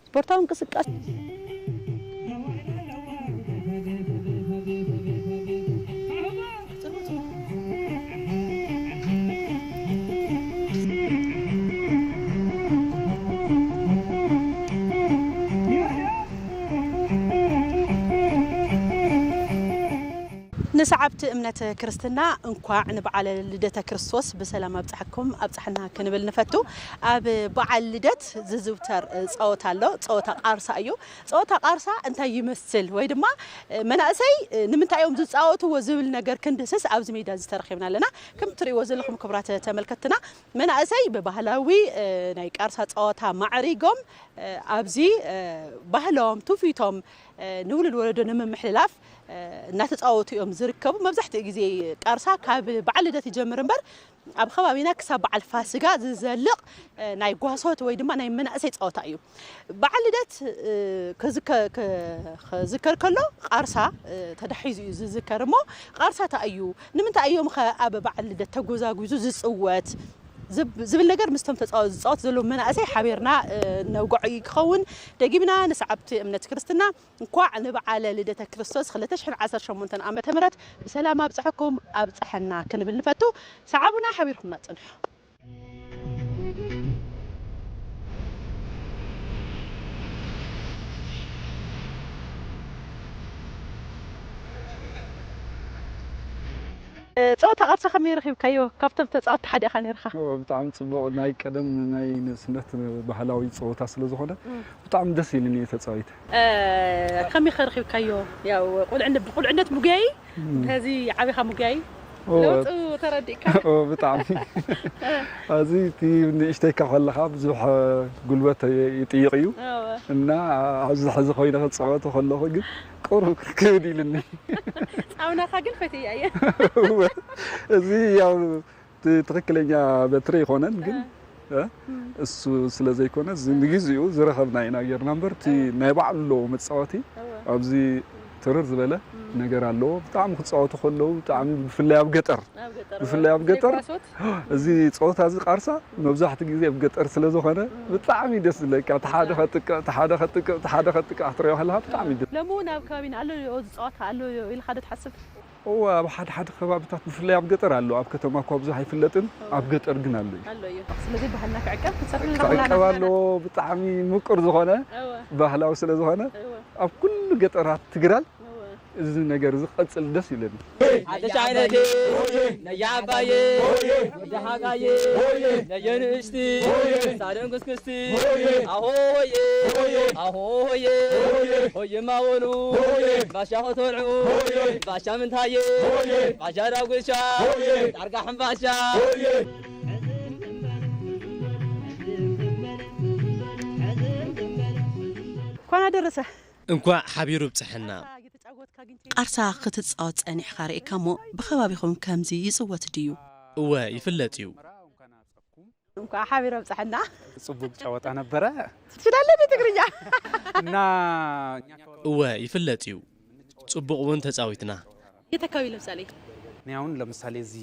سبورتاون انقساس نسعبت أمنة كريستنا انقع نبعل لدة كريستوس بسلام أبصحكم أبصحنا كنبل نفتو أب بعل لدت زوتر صوت الله صوت قارصة أيو صوت قارصة أنت يمثل ويدما مناسي نمنت يوم زوت وزول نجار كندسس أو زميدا زترخيبنا لنا كم تري وزلكم كبرات تملكتنا مناسي ببهلاوي نايك قارصة صوتها معريقهم أبزي بهلهم توفيتهم نقول الولد نم محللاف ناتتصاوتو يوم زركبو مبزحت غزي قارصا كاب بعلدت يجمر امبر اب خبابينا كسب بعل فاسغا ززلق ناي غواسوت وي دما ناي مناسي صوتا ايو بعلدت كذكر كلو قارصا تدحيز زذكرمو قارصا تا ايو نمنت ايوم خ اب بعلدت تغوزاغوزو زصوت زبل نجار مستم تصاوت زلو مناسي حبيرنا نوقعي كخون دقيبنا نسعبت أمنة كريستنا نقع نبعل لدة كريستوس خلت تشحن 18 عام تمرت بسلام أبصحكم أبصحنا كنبل نفتو سعبنا حبيركم نتصنح صوت قارصة خمير خيب كيو كابتن تصوت حدا خنيرخا بطعم صبغ ناي قدم ناي نسنت بحلاوي صوت أصله زخنة بطعم دسيلني تصويت خمي خير خيب كيو يا قول عندنا مجاي هذه عبيخة مجاي لو ترديك بطعم هذه تي اشتيك خلها بزح قلبت يطيقيو إن عز حز خوينا تصوت وخلاه قد قرب كودي لني أنا خاقل فتي أيه زي يا تركلني بتري خونن قل سلازي كونه زنجيزيو زرخبنا هنا غير نمبر تي نبعلو متصوتي أبزي ترر زبالة نجارلو طعم خصوته خلو طعم بفلاي أبقطر بفلاي أبقطر زي صوت هذا قارصة مبزحت جزء أبقطر سلازو خانة بطعم يدس لك تحاد خدك أحتري وحلها بطعم يدس لمونا بكابين قالوا يوز صوت قالوا يل خدت حسب هو بحد خباب بتاعت بفلاي أبقطر قالوا أبكتو ما كوب زحي فلتن أبقطر جنالو قالوا يو سلازي بحالنا كعكب تصير قالوا بطعم مكر زخانة بحلا وسلازو خانة أب كل قطرات تجرال إذا نجار زقت الدس يلين. هذا شعرتي نجاباي ودهاجاي نجنستي سارن كسكستي أهوي أهوي هوي ما ونو باشا هتولعو باشا من تاي باشا راقوشا ترجع حم باشا كنا درسه انكوا حبيرو بصحنا قرصا ክትጻወት ጸኒሕካ ርኢካ ሞ ብኸባቢኹም ከምዚ ይጽወት ድዩ እወ ይፍለጥዩ እንኳ ሓቢሮ በጽሕና ጽቡቅ ጨዋታ ነበረ ትችላለህ ትግርኛ እና እወ ይፍለጥዩ ጽቡቅ ወን ተጻዊትና የተካዊ ለምሳሌ እኔውን ለምሳሌ እዚ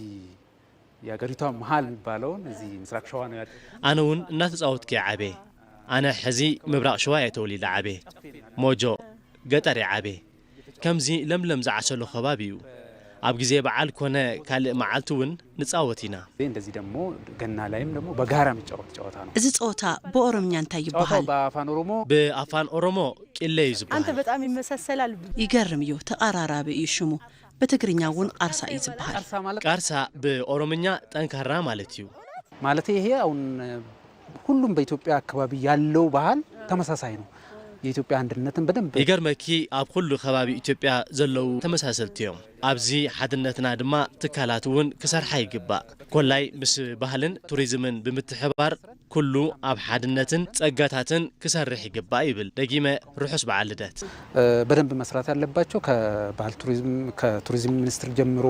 ያገሪቷ መሃል የሚባለውን እዚ ምስራቅ ሸዋ ነው ያለው አነውን እና ተጻወትከ ዓቤ አነ ሕዚ ምብራቅ ሸዋ የተወሊደ ዓቤ ሞጆ ገጠር ዓቤ كمزي لم زعشلو خبابيو أب جزء بعال كونه كال معلتون نتصاوتينا. እንደዚህ ደግሞ ገና ላይም ደግሞ በጋራ የሚጫወት ጨዋታ ነው። እዚ ጾታ በኦሮምኛ እንታይ ይባሃል? በአፋን ኦሮሞ ቂሌ ይዝባል። አንተ በጣም ይመሳሰላል። ይገርም እዩ ተቃራራቢ እዩ ሽሙ። በትግርኛውን ቃርሳ ይዝባል። ቃርሳ በኦሮምኛ ጠንካራ ማለት እዩ። ማለት ይሄ አሁን ሁሉም በኢትዮጵያ አካባቢ ያለው ባህል ተመሳሳይ ነው። የኢትዮጵያ አንድነትን በደንብ ይገርመኪ አብ ሁሉ ከባቢ ኢትዮጵያ ዘለው ተመሳሰልቲዮም አብዚ ሓድነትና ድማ ትካላትውን ክሰርሓ ይግባእ ኮላይ ምስ ባህልን ቱሪዝምን ብምትሕባር ኩሉ አብ ሓድነትን ጸጋታትን ክሰርሕ ይግባእ ይብል ደጊመ ርሑስ በዓል ልደት በደንብ መስራት ያለባቸው ከባህል ከቱሪዝም ሚኒስትር ጀምሮ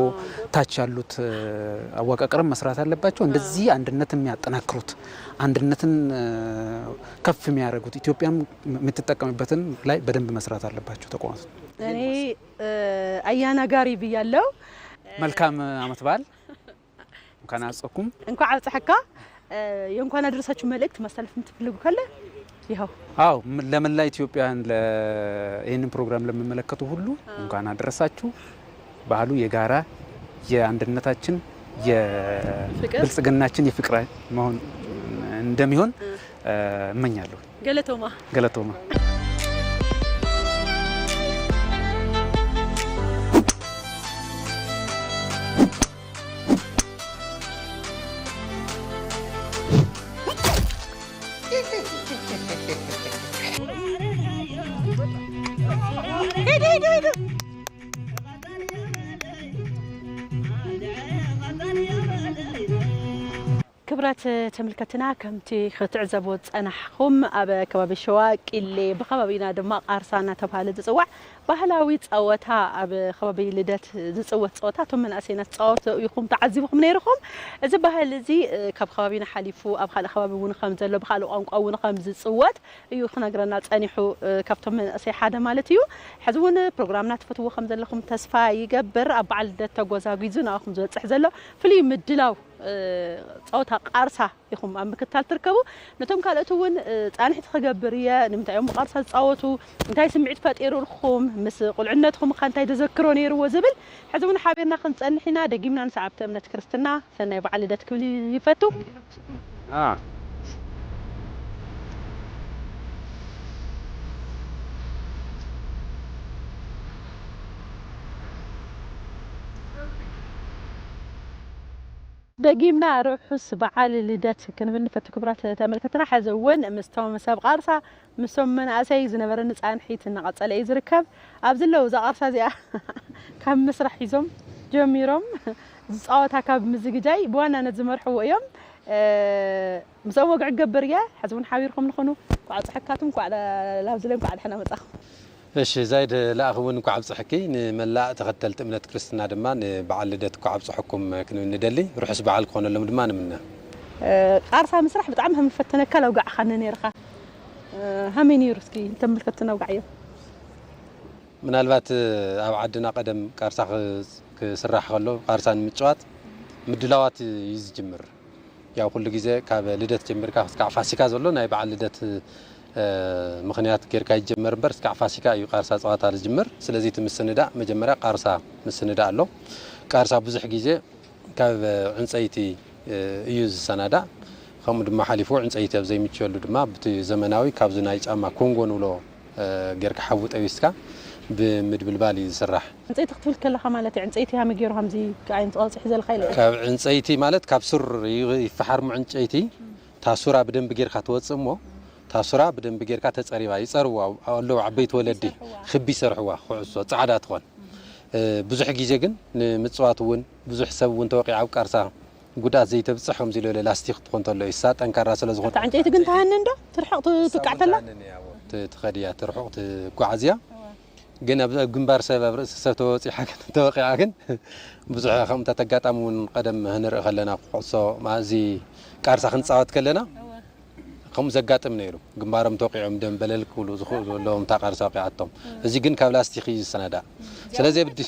ታች ያሉት አዋቃቀርም መስራት ያለባቸው እንደዚህ አንድነትን የሚያጠናክሩት አንድነትን ከፍ የሚያደርጉት ኢትዮጵያም የምትጠቀምበትን ላይ በደንብ መስራት አለባቸው ተቋማት እኔ አያና ጋሪ ብያለው መልካም አመት በዓል كان عصكم انكو عبد حكا ينكون ادرساችሁ መልእክት ማስተላለፍ የምትፈልጉ ካለ ይሄው አዎ ለመላ ኢትዮጵያን ለይሄን ፕሮግራም ለሚመለከቱ ሁሉ እንኳን አደረሳችሁ ባህሉ የጋራ የአንድነታችን የብልጽግናችን የፍቅር መሆን እንደሚሆን እመኛለሁ ገለቶማ كبرت تملكتنا كمتي ختعزبوا صنحكم ابا كباب الشواق اللي بخبابينا دما قارصانا تبهال زصوع ባህላዊ ጸወታ ኣብ ከባቢ ልደት ዝጽወት ጸወታቶም መንእሰይና ጸወት ይኹም ተዓዚብኩም ነይርኩም እዚ ባህል እዚ ካብ ከባቢና ሓሊፉ ኣብ ካልእ ከባቢ እውን ከም ዘሎ ብካልእ ቋንቋ እውን ከም ዝጽወት እዩ ክነግረና ጸኒሑ ካብቶም መንእሰይ ሓደ ማለት እዩ ሕዚ እውን ፕሮግራምና ተፈትዎ ከም ዘለኹም ተስፋ ይገብር ኣብ በዓል ልደት ተጎዛጉዙ ናኹም ዝበጽሕ ዘሎ ፍሉይ ምድላው ጸወታ ቃርሳ ይኹም ኣብ ምክታል ትርከቡ ነቶም ካልኦት እውን ጻንሒት ክገብር እየ ንምንታዮም ቃርሳ ዝጻወቱ እንታይ ስምዒት ፈጢሩልኩም مس قلعنتكم خانتاي تذكروا نيرو زبل حزبنا حابيرنا كنصنحينا دقيمنا نسعبت امنه كريستنا سنه بعد لدتك يفتو دقيمنا روحوس بعال لدت كنبنفتو كبرات تملكتنا حزون مستوى مساب قارصه مسوم من اساي زنبر نصانحيت نقصل يزركب ابزلو ዛ قارصه ዚኣ ካብ መስራሕ ሒዞም ጀሚሮም ጻወታ ካብ ምዝግጃይ በዋናነት ዝመርሕዎ እዮም مسوم وقع جبريه حزون حاويركم نخونو قاعد صحكاتكم قاعد لابزلم قاعد حنا مصاخ እሺ ዛይድ ላአኹን ኳዓብ ጽሕኪ ንመላእ ተኸተልቲ እምነት ክርስትና ድማ ንበዓል ልደት ኳዓብ ጽሕኩም ክንንደሊ ሩሕስ በዓል ክኾነሎም ድማ ንምና ቃርሳ መስራሕ ብጣዕሚ ከም ፈተነካ ለውጋዕ ኻነ ነርኻ ሃመይ ነይሩ እስኪ ተመልከትና ውጋዕ ምናልባት ኣብ ዓድና ቀደም ቃርሳ ክስራሕ ከሎ ቃርሳ ንምጭዋት ምድላዋት ይዝጅምር ያው ኩሉ ግዜ ካብ ልደት ጀምርካ እስካዕ ፋሲካ ዘሎ ናይ በዓል ልደት ምኽንያት ጌርካ ይጀመር በር እስካዕ ፋሲካ እዩ ቃርሳ ጸዋታ ዝጅምር ስለዚህ ትምስንዳ መጀመሪያ ቃርሳ ምስንዳ ኣሎ ቃርሳ ብዙሕ ግዜ ካብ ዕንፀይቲ እዩ ዝሰናዳ ከምኡ ድማ ሓሊፉ ዕንፀይቲ ኣብ ዘይምችወሉ ድማ ብቲ ዘመናዊ ካብዚ ናይ ጫማ ኮንጎ ንብሎ ጌርካ ሓዊ ጠቢስካ ብምድብልባል ይስራሕ ዕንፀይቲ ክትብል ከለኻ ማለት ዕንፀይቲ ሃመ ገይሩ ከምዚ ዓይነት ቐልጽሕ ዘለካ ኢለ ካብ ዕንፀይቲ ማለት ካብ ሱር ይፈሓርሙ ዕንጨይቲ ታሱራ ብደንብ ጌርካ ትወጽእ እሞ ታሱራ ብደንብ ጌርካ ተጸሪባ ይጸርዋ ኣለዉ ዓበይቲ ወለዲ ክቢ ይሰርሕዋ ኩዕሶ ጻዕዳ ትኾን ብዙሕ ግዜ ግን ንምጽዋት እውን ብዙሕ ሰብ እውን ተወቂዓ ኣብ ቃርሳ ጉዳት ዘይተብጽሕ ከምዚ ኢሉ ላስቲክ ትኾን ተሎ ይሳ ጠንካራ ስለ ዝኾነ ዕንጨይቲ ግን ተሃንን ዶ ትርሕቕ ትቃዕተላ ትኸድያ ትርሕቕ ትጓዓዝያ ግን ኣብ ግንባር ሰብ ኣብ ርእሲ ሰብ ተወፂሓ ተወቂዓ ግን ብዙሕ ከምታ ተጋጣሚ እውን ቀደም ህንርኢ ከለና ኩዕሶ ማዚ ቃርሳ ክንጻወት ከለና ከም ዘጋጥም ነይሩ ግንባሮም ተወቂዖም ደም በለል ክብሉ ዝኽእሉ ዘለዎም ታቃርሳ ወቂዓቶም እዚ ግን ካብ ላስቲክ ይሰናዳ ስለዚ ብዲ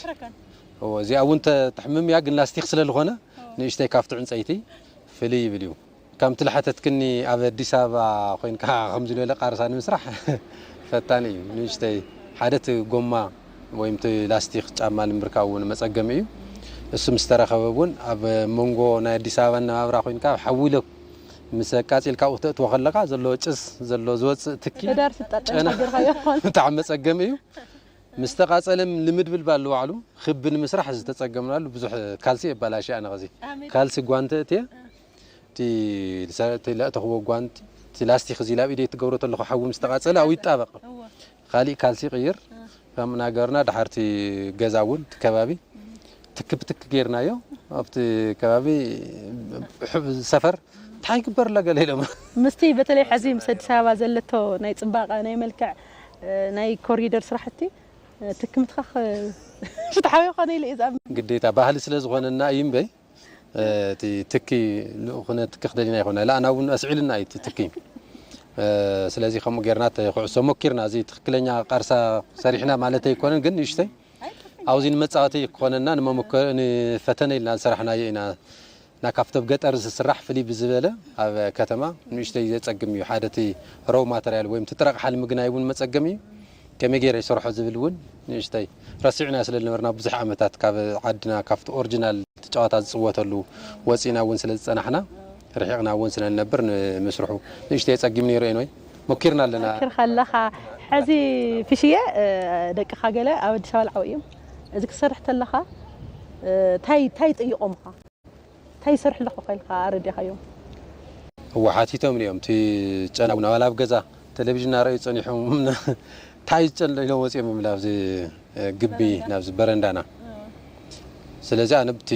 እዚ እውን ተሕምም ያ ግን ላስቲክ ስለ ዝኾነ ንእሽተይ ካፍቲ ዕንፀይቲ ፍልይ ይብል እዩ ከም ትልሓተትክኒ ኣብ ኣዲስ ኣበባ ኮይንካ ከምዚ ዝበለ ቃርሳ ንምስራሕ ፈታኒ እዩ ንእሽተይ ሓደት ጎማ ወይም ላስቲክ ጫማ ንምርካብ እውን መፀገሚ እዩ እሱ ምስ ተረኸበ እውን ኣብ መንጎ ናይ ኣዲስ ኣበባ ናብራ ኮይንካ ሓዊሎ ምስ ቃጺል ካብኡ ተእትዎ ከለካ ዘሎ ጭስ ዘሎ ዝወፅእ ትኪ ዳር ስጣጣ ገርካዮ ብጣዕሚ መፀገሚ እዩ ምስ ተቃጸለም ልምድብል ባሉ ባዕሉ ክብ ንምስራሕ ዝተፀገምናሉ ብዙሕ ካልሲ ይባላሽ ኣነ ኸዚ ካልሲ ጓንተ እትየ ቲ ለእተኽቦ ጓንቲ ቲ ላስቲክ እዚ ላብ ኢደይ ትገብሮ ተለኹ ሓዊ ምስ ተቃጸለ ኣብኡ ይጣበቕ ካሊእ ካልሲ ቅይር ከም ናገርና ድሓርቲ ገዛ እውን ቲ ከባቢ ትክብትክ ጌርናዮ ኣብቲ ከባቢ ሰፈር እንታይ ግበር ለገለ ኢሎም ምስቲ በተለይ ሕዚ ምስ ኣዲስ ኣበባ ዘለቶ ናይ ጽባቐ ናይ መልክዕ ናይ ኮሪደር ስራሕቲ ትክምትኻ ፍትሓዊ ኾነ ኢለ እዛ ግዴታ ባህሊ ስለ ዝኾነና እዩ እምበይ እቲ ትኪ ኩነት ክኽደልና ይኾነ ላ ኣና እውን ኣስዒልና እዩ ትኪ ስለዚ ከምኡ ጌርና ተኩዕሶ ሞኪርና እዚ ትክክለኛ ቃርሳ ሰሪሕና ማለት ኣይኮነን ግን ንእሽተይ ኣብዚ ንመጻወቲ ክኾነና ንመሞከሪ ንፈተነ ኢልና ዝሰራሕናዮ ኢና ናካፍተብ ገጠር ዝስራሕ ፍሊ ብዝበለ ኣብ ከተማ ንእሽተይ ዘጸግም እዩ ሓደቲ ሮው ማተሪያል ወይም ትጥረቅ ሓል ምግናይ እውን መጸገም እዩ ከመይ ገይረ ይሰርሖ ዝብል እውን ንእሽተይ ረሲዕና ስለ ዝነበርና ብዙሕ ዓመታት ካብ ዓድና ካፍቲ ኦሪጂናል ተጫዋታ ዝጽወተሉ ወጺና እውን ስለ ዝጸናሕና رحقنا وين سننبر مسرحو نشتي يصقم نيرو اين وي مكرنا لنا كر خلخا حزي فيشيه دق خاغله اب دشال عويم ازك سرحت لخا تاي طيقومخا تاي سرح لخو خيلخا ردي خيو هو حاتيتهم اليوم تي ጨናውና ዋላ ብገዛ ቴሌቪዥን ናረይ ጸኒሖም ታይ ጸለ ነው ወጽም ምላብዚ ግቢ ናብዚ በረንዳና ስለዚህ አንብቲ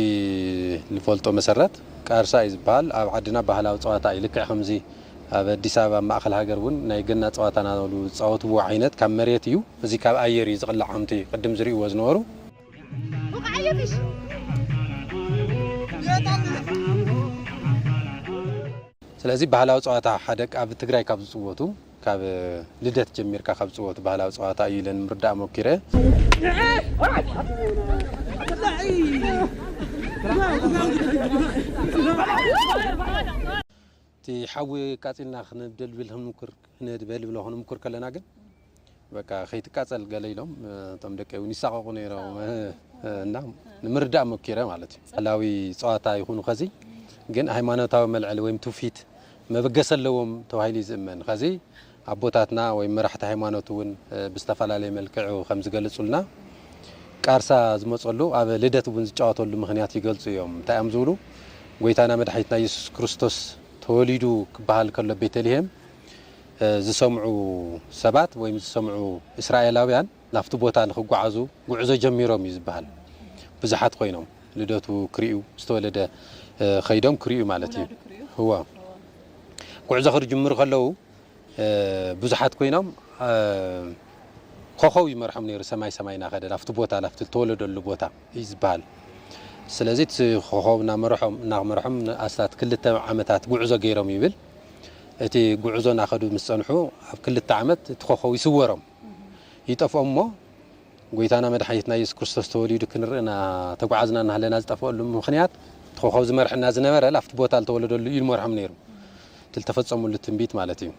ልፈልጦ መሰረት ቃርሳ ይዝባል ኣብ ዓድና ባህላዊ ጸዋታ ይልክዕ ከምዚ ኣብ አዲስ አበባ ማእከል ሃገር ውን ናይ ገና ጸዋታና ነው ጸዋትዎ ዓይነት ካብ መሬት እዩ እዚ ካብ ኣየር ይዝቅላዕ ከምቲ ቅድም ዝሪእዎ ዝነበሩ ስለዚህ ባህላዊ ጸዋታ ሓደቅ ኣብ ትግራይ ካብ ዝጽወቱ ካብ ልደት ጀሚርካ ካብ ዝጽወቱ ባህላዊ ጸዋታ እዩ ለን ምርዳእ ሞኪረ تي حوي قاتلنا خنبدل بالهم نكر ندبل بلهم نكر كلنا جن بقى خيت قاتل قليلهم تم دكوا نساقوا نيرهم نعم نمردا مكيره مالتي حلاوي صواتا يكونوا خزي جن هيمانوتاو ملعل ويم توفيت ما بقسلهم توهيلي زمن خزي عبوتاتنا ويم مرحت هيمانوتون باستفالالي ملكعو خمس قلصولنا ቃርሳ ዝመጸሉ ኣብ ልደት ውን ዝጫወተሉ ምክንያት ይገልጹ እዮም ታይም ዝብሉ ጎይታና መድኃኒትና ኢየሱስ ክርስቶስ ተወሊዱ ክባሃል ከሎ ቤተልሔም ዝሰምዑ ሰባት ወይም ዝሰምዑ እስራኤላውያን ናፍቲ ቦታ ንኽጓዓዙ ጉዕዞ ጀሚሮም ይዝባሃል ብዙሓት ኮይኖም ልደቱ ክሪኡ ዝተወለደ ኸይዶም ክሪኡ ማለት እዩ ህዋ ጉዕዞ ክጅምሩ ከለው ብዙሓት ኮይኖም ኮኸው ይመርሐም ነይሩ ሰማይ ሰማይና ኸደ ናፍቲ ቦታ ናፍቲ ተወለደሉ ቦታ ይዝባሃል ስለዚህ ኮኸውና መርሖም ኣስታት ክልተ ዓመታት ጉዕዞ ገይሮም ይብል እቲ ጉዕዞ ናኸዱ ምስ ጸንሑ ኣብ ክልተ ዓመት እቲ ኮኸው ይስወሮም ይጠፍኦም ሞ ጎይታና መድኃኒትና ኢየሱስ ክርስቶስ ተወሊዱ ክንርኢና ተጓዓዝና ናህለና ዝጠፍኦሉ ምክንያት ኮኸው ዝመርሕና ዝነበረ ናፍቲ ቦታ ተወለደሉ እዩ መርሖም ነይሩ ተፈጸሙሉ ትንቢት ማለት እዩ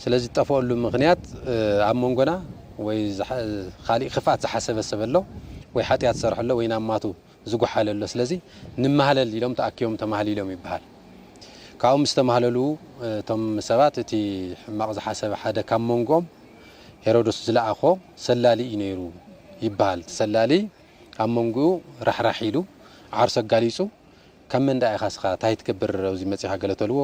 ስለዚህ ጠፍኦሉ ምክንያት ኣብ መንጎና ወይ خالي خفات زحسب سبله ወይ ኃጢያት ሰርሐሎ ወይ ናማቱ ዝጓሓለሎ ስለዚህ ንማህለል ኢሎም ተኣኪዮም ተማህሊሎም ይባሃል ካው ምስተማህለሉ ቶም ሰባት እቲ ሕማቅ ዝሓሰበ ሓደ ካብ መንጎም ሄሮድስ ዝለኣኾ ሰላሊ ነይሩ ይባሃል ሰላሊ ኣብ መንጎ ራሕራሒሉ ዓርሶ ጋሊጹ ከም መንዳ ኢኻስኻ ታይ ትገብር ኣብዚ መጽሓ ገለተልዎ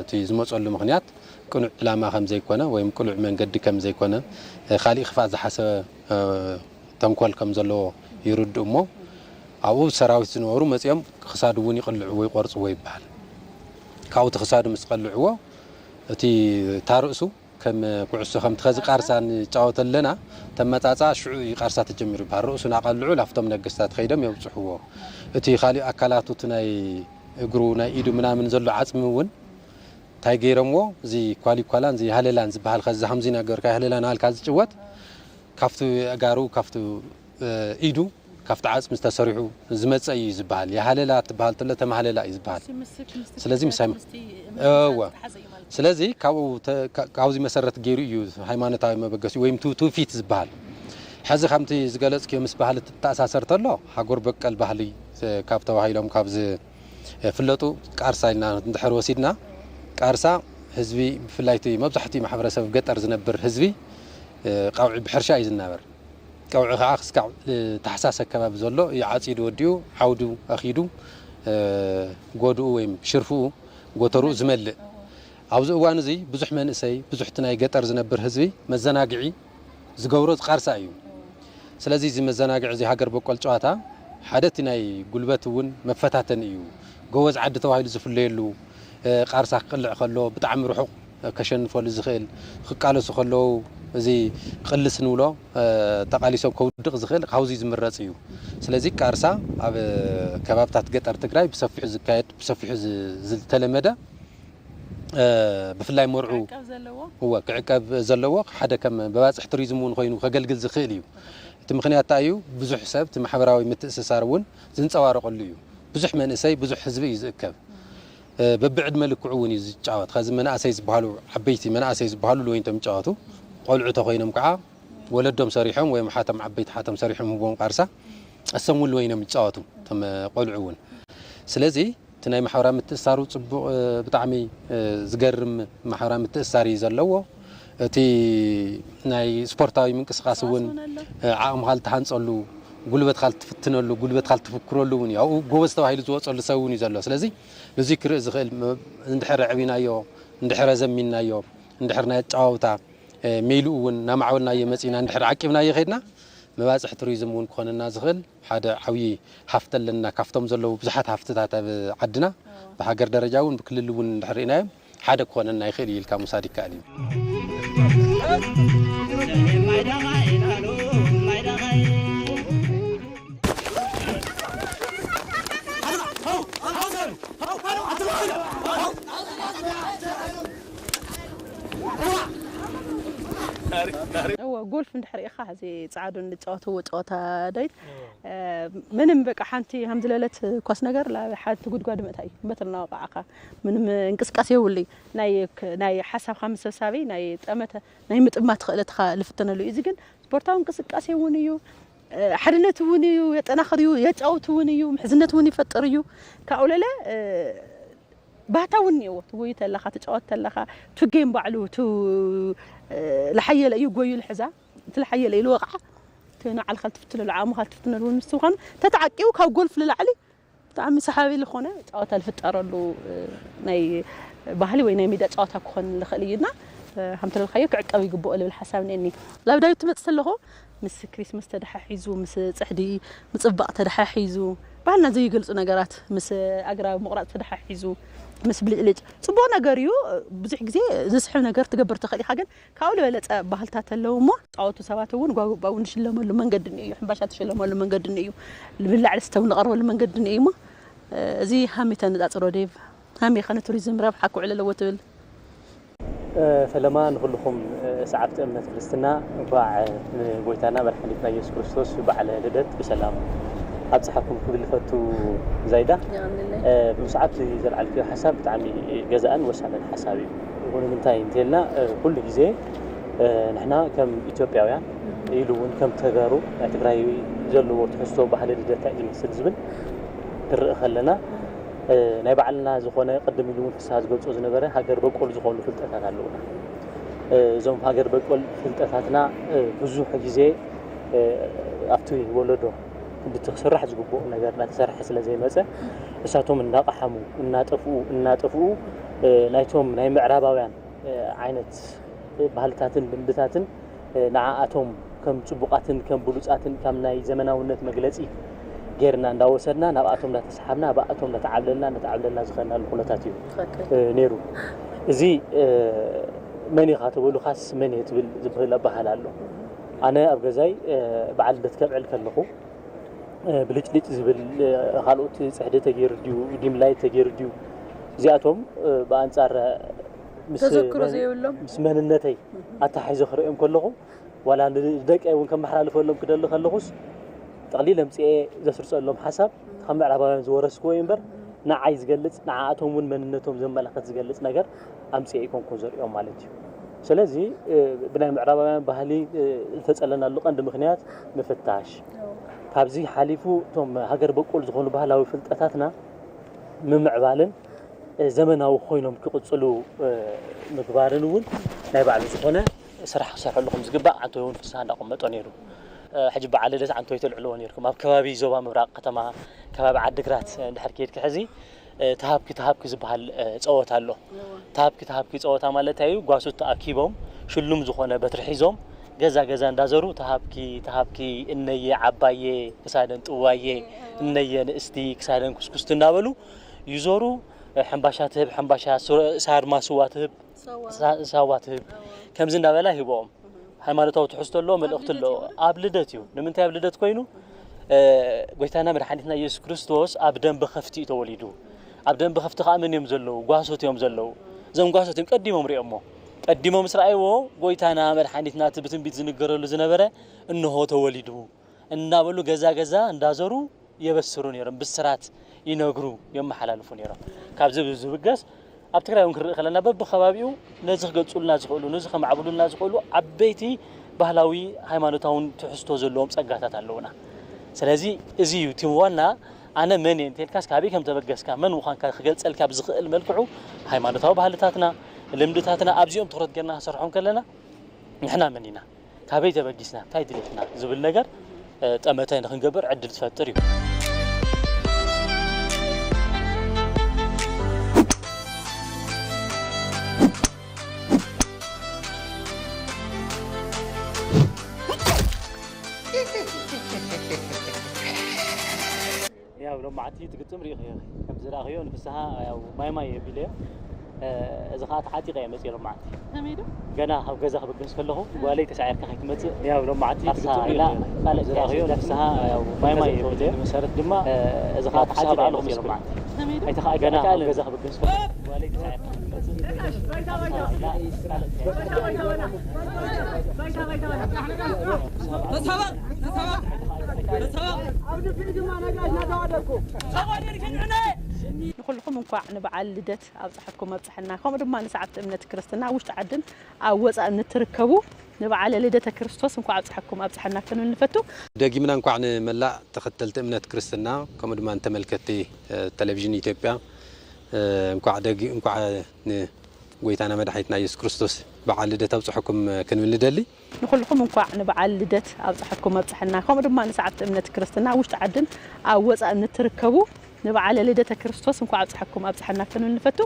እቲ ዝመጸሉ ምክንያት ቅኑዕ ዕላማ ከም ዘይኮነ ወይ ቅኑዕ መንገዲ ከም ዘይኮነ خالي خفات ዝሓሰበ ተንኮል ከም ዘለዎ ይርድኡ እሞ ኣብኡ ሰራዊት ዝነበሩ መጽኦም ክሳዱ ውን ይቅልዑ ወይ ቆርጹ ወይ ይባሃል ካብኡ ተኽሳዱ ምስ ቀልዕዎ እቲ ታርእሱ ከም ኩዕሶ ከም ትኸዚ ቃርሳን ጫወተለና ተመጻጻ ሽዑ ይቃርሳ ተጀሚሩ ይባሃል ርእሱን ኣቀልዑ ላፍቶም ነገስታት ኸይዶም የብጽሕዎ እቲ خالي ኣካላቱ ናይ እግሩ ናይ ኢዱ ምናምን ዘሎ ዓጽሚ ውን ታይ ገይረምዎ እዚ ኳሊኳላን እዚ ሃለላን ዝባሃል ከዛ ከምዚ ነገር ካይ ሃለላን አልካ ዝጭወት ካፍቱ ኣጋሩ ካፍቱ ኢዱ ካፍቱ ዓጽም ዝተሰሪሑ ዝመጸይ ዝባሃል የሃለላ ትባሃል ተለ ተማሃለላ ይዝባሃል ስለዚህ ምሳይ ስለዚህ ካብዚ መሰረት ገይሩ እዩ ሃይማኖታዊ መበገሲ ወይም ፊት ዝባሃል ሕዚ ከምቲ ዝገለጽክዮ ምስ ባህሊ ተኣሳሰር ተሎ ሃገር በቀል ባህሊ ካብ ተባሂሎም ካብዚ ፍለጡ ቃርሳ ኢልና እንድሕር ወሲድና ቃርሳ ህዝቢ ብፍላይቲ መብዛሕትኡ ማሕበረሰብ ገጠር ዝነብር ህዝቢ ቃውዒ ብሕርሻ እዩ ዝነብር ቃውዒ ከዓ ክስካዕ ተሓሳስ ከባቢ ዘሎ ይዓጺዱ ወዲኡ ዓውዱ ኣኺዱ ጎድኡ ወይ ሽርፉኡ ጎተሩ ዝመልእ ኣብዚ እዋን እዚ ብዙሕ መንእሰይ ብዙሕ ናይ ገጠር ዝነብር ህዝቢ መዘናግዒ ዝገብሮ ቃርሳ እዩ ስለዚህ እዚ መዘናግዒ እዚ ሃገር በቀል ጨዋታ ሓደቲ ናይ ጉልበት ውን መፈታተን እዩ ጎወዝ ዓዲ ተባሂሉ ዝፍለየሉ ቃርሳ ክቅልዕ ከሎ ብጣዕሚ ርሑቕ ከሸንፈሉ ዝኽእል ክቃለሱ ከለው እዚ ቅልስ ንብሎ ተቃሊሶም ከውድቕ ዝኽእል ካብዚ ዝምረጽ እዩ ስለዚህ ቃርሳ ኣብ ከባብታት ገጠር ትግራይ ብሰፊሑ ዝካየድ ብሰፊሑ ዝተለመደ ብፍላይ መርዑ هو ክዕቀብ ዘለዎ ሓደ ከም በባጽሕ ቱሪዝም ውን ኮይኑ ከገልግል ዝኽእል እዩ እቲ ምክንያት እዩ ብዙሕ ሰብ እቲ ማሕበራዊ ምትእስሳር ውን ዝንጸባረቀሉ እዩ بزح منسي بزح حزب يزكب ببعد ملكو وني زጫወት خاز مناسي زبحالو عبيتي مناسي زبحالو لو انتم تጫወቱ قلعو تخوينم كعا ولدهم صريحهم ويم حاتم عبيت حاتم صريحهم هبون قارسا اسمو لو ينم تጫወቱ تم قلعون سلازي تناي محورا متأسارو صبو بطعمي زقرم محورا متأساري زلوو تي ناي سبورتاوي منقسقاسون عام خالت حنصلو قلبت خالت تفتنلو قلبت خالت تفكرلو وني او غوبس تواحيل زوصلو سووني زلو سلازي بذكر زخل اندحر عبينايو اندحر زمينايو اندحرنا تعاوتا ميلوون نمعولنا يمصينا اندحر عقبنا يخدنا مباصح توريزم ون كوننا زخل حدا حوي حفتلنا كافتم زلو بزحات حفتات عدنا بهاجر درجاون بكللون اندحرينا حدا كوننا يخيل يلكا مصادق علي هو جولف ندحر إخا هذي تعادل نتعاطوا وتعاطا دايت منم بقى حنتي الحمد لله كوس نجار لا حد تقول قادم أتاي مثلنا وقعها منم انقص قاسي ولي ناي حسب 5 سابي ناي تأمته ناي ما تخلت لفتنا له إذا كن سبورتاو انقص قاسي ونيو حدنت ونيو يتناخريو يتعاطوا ونيو محزنت وني فتريو كأولى باتاونيو توي تلخا تጫወት تلخا تو جيم بعلو تو لحيه لا يغوي الحزا تلحيه لا الوقع تنا على خلت فتل العام خلت فتل المستوخن تتعقيو كاو جولف للعلي طعم صحابي لخونه ጫወታ الفطرلو ناي ባህሊ ወይ ናይ ሜዳ ጫወታ ክኾን ለኽልይና حمد الله خيك عقبي يقبؤ له بالحساب نني لا بداية تمثل له مس كريسماس تدححيزو مس صحدي مصبق تدححيزو ባህልና ዘይገልጹ ነገራት ምስ ኣግራብ ምቕራጽ ተደሓሒዙ ምስ ብልጭልጭ ጽቡቕ ነገር እዩ ብዙሕ ግዜ ዝስሕብ ነገር ትገብር ትኽእል ኢኻ ግን ካብኡ ዝበለጸ ባህልታት ኣለዎ እሞ ጣዖቱ ሰባት እውን ጓጉባው ንሽለመሉ መንገዲ እዩ ሕምባሻ ትሽለመሉ መንገዲ እዩ ልብላዕ ልስተው ንቐርበሉ መንገዲ እዩ እሞ እዚ ሃሜተ ንጻጽሮ ዴቭ ሃሜ ኸነ ቱሪዝም ረብሓ ክውዕል ኣለዎ ትብል فلما نقولكم ساعات أمنة كريستنا باع قويتنا مرحلتنا يسوع كريستوس بعلى لدت بسلام أبصحكم كل فتو زايدة بمساعات زرع الفيو حساب تعمي جزاء وسعنا حسابي يقولون من تاين تلنا كل جزء نحنا كم إثيوبياويان يلون كم تجارو اعتبري جلو وتحسوا بحال لدت مثل زبل خلنا نبعلنا زخونة قدم يلون في ساز قلت أزنبرة هاجر بقول زخون في التأثير علونا زوم هاجر بقول في التأثيرنا بزوح جزء أفتوي ولده بتسرح زقبو نجارنا تسرح سلا زي مثلا اساتهم الناقحمو الناطفو نايتهم ناي معراباويان عينت ባህልታትን ልምድታትን ንዓኣቶም ከም ጽቡቃትን ከም ብሉጻትን ከም ናይ ዘመናውነት መግለጺ ጌርና እንዳወሰድና ናብኣቶም እንዳተሰሓብና ባኣቶም እንዳተዓብለልና ዝኸናሉ ኩነታት እዩ ነይሩ እዚ መን ኢኻ ትብሉ ኻስ መን ትብል ዝብህል ኣባሃል ኣሎ ኣነ ኣብ ገዛይ በዓል ልደት ከብዕል ከለኹ بلجلج زبل خالوت صحده تغير ديو ديم لاي تغير ديو زياتهم بانصار تذكروا زيولهم مسمننتي اتحيزو خريم كلهم ولا دقي ون كم حرالفلهم كدل خلخوس تقليل امصي زسرصلهم حساب خم عرباوያን زورسكو ينبر نعاي زغلص نعاتهم ون مننتهم زملخت زغلص ነገር امصي يكون كوزريوم مالتي ስለዚህ ብናይ ምዕራባውያን ባህሊ ተጸለናሉ ቀንድ ምክንያት መፈታሽ ካብዚ ሓሊፉ ቶም ሃገር በቆል ዝኾኑ ባህላዊ ፍልጠታትና ምምዕባልን ዘመናዊ ኮይኖም ክቅጽሉ ምግባርን እውን ናይ ባዕሉ ዝኾነ ስራሕ ክሰርሐሉኩም ዝግባእ አንተ እውን ፍሳህ እንዳቆመጦ ነይሩ ሕጂ በዓል ልደት አንተ ይተልዕልዎ ነይርኩም ኣብ ከባቢ ዞባ ምብራቅ ከተማ ከባቢ ዓዲግራት እንድሕር ከይድክ ሕዚ ተሃብኪ ዝበሃል ፀወታ ኣሎ ተሃብኪ ፀወታ ማለት እዩ ጓሶት ተኣኪቦም ሽሉም ዝኾነ በትሪ ሒዞም ገዛ እንዳዘሩ ተሃብኪ እነየ ዓባየ ክሳደን ጥዋየ እነየ ንእስቲ ክሳደን ኩስኩስት እንዳበሉ ይዞሩ ሕምባሻ ሳርማ ስዋትህብ ሳዋትህብ ከምዚ እንዳበላ ሂቦም ሃይማኖታዊ ትሕዝቶ ኣሎ መልእኽቲ ኣሎ ኣብ ልደት እዩ ንምንታይ ኣብ ልደት ኮይኑ ጎይታና መድሓኒትና ኢየሱስ ክርስቶስ ኣብ ደም በኸፍቲ ተወሊዱ ኣብ ደም በኸፍቲ ከዓ ምን እዮም ዘለው ጓሶት እዮም ዘለው ዘም ጓሶት ቀዲሞም ሪኦሞ ቀዲሞም እስራኤልዎ ጎይታና መድሓኒትና ትብትንቢት ዝንገረሉ ዝነበረ እንሆ ተወሊዱ እናበሉ ገዛ እንዳዘሩ የበስሩ ነይሮም ብስራት ينغرو يمحلالفو نيرو كابز زبغس اب تግራይ ውን ክርኢ ከለና በብኸባቢው ነዚህ ገጹልና ዝኽእሉ ነዚህ ከማዕብሉልና ዝኽእሉ ዓበይቲ ባህላዊ ሃይማኖታውን ትሕዝቶ ዘለዎም ጸጋታት ኣለውና ስለዚ እዚ ዩቲዋና ኣነ መን እንተልካስ ካበይ ከም ተበገስካ መን ምዃንካ ክገልጸልካ ብዝኽእል መልክዑ ሃይማኖታዊ ባህልታትና ልምድታትና ኣብዚኦም ትኩረት ገርና ሰርሖም ከለና ንሕና መኒና ካበይ ተበጊስና እንታይ ድሌትና ዝብል ነገር ጠመተ ንክንገብር ዕድል ትፈጥር እዩ ያው ለማዓቲ ትግጥም ሪኽ ከም ዝራኺዮ ንፍስሃ ያው ማይ የብልየ إذا خاطر عادي غير مسير معتي. هميدو. جنا هو جزء بجنس كله والي تسعير كحيك مت. يا ولو معتي. لا لا زراعيو نفسها ما يبدأ. مسارة دما إذا خاطر عادي غير مسير معتي. هميدو. أي تخا جنا هو جزء بجنس كله والي تسعير. نقولكم نقع نبعل لدت أبصحكم أبصحنا كم ربما نسعت من كريستنا وش تعدن أو أن نتركبوا نبعل لدت كريستوس نقع أبصحكم أبصحنا كانوا نفتو دقي من نقع ملا تختلت من كريستنا كم ربما أنت ملكتي تلفزيون إثيوبيا نقع دقي نقع ويتانا مدحيتنا يسوع كريستوس بعل لدت أبصحكم كانوا ندلي نقولكم نقع نبعل لدت أبصحكم أبصحنا كم ربما نسعت من كريستنا وش تعدن أو أن نتركبوا نبعل لدت كريستوس نقع أبصحكم أبصحنا كانوا نفتو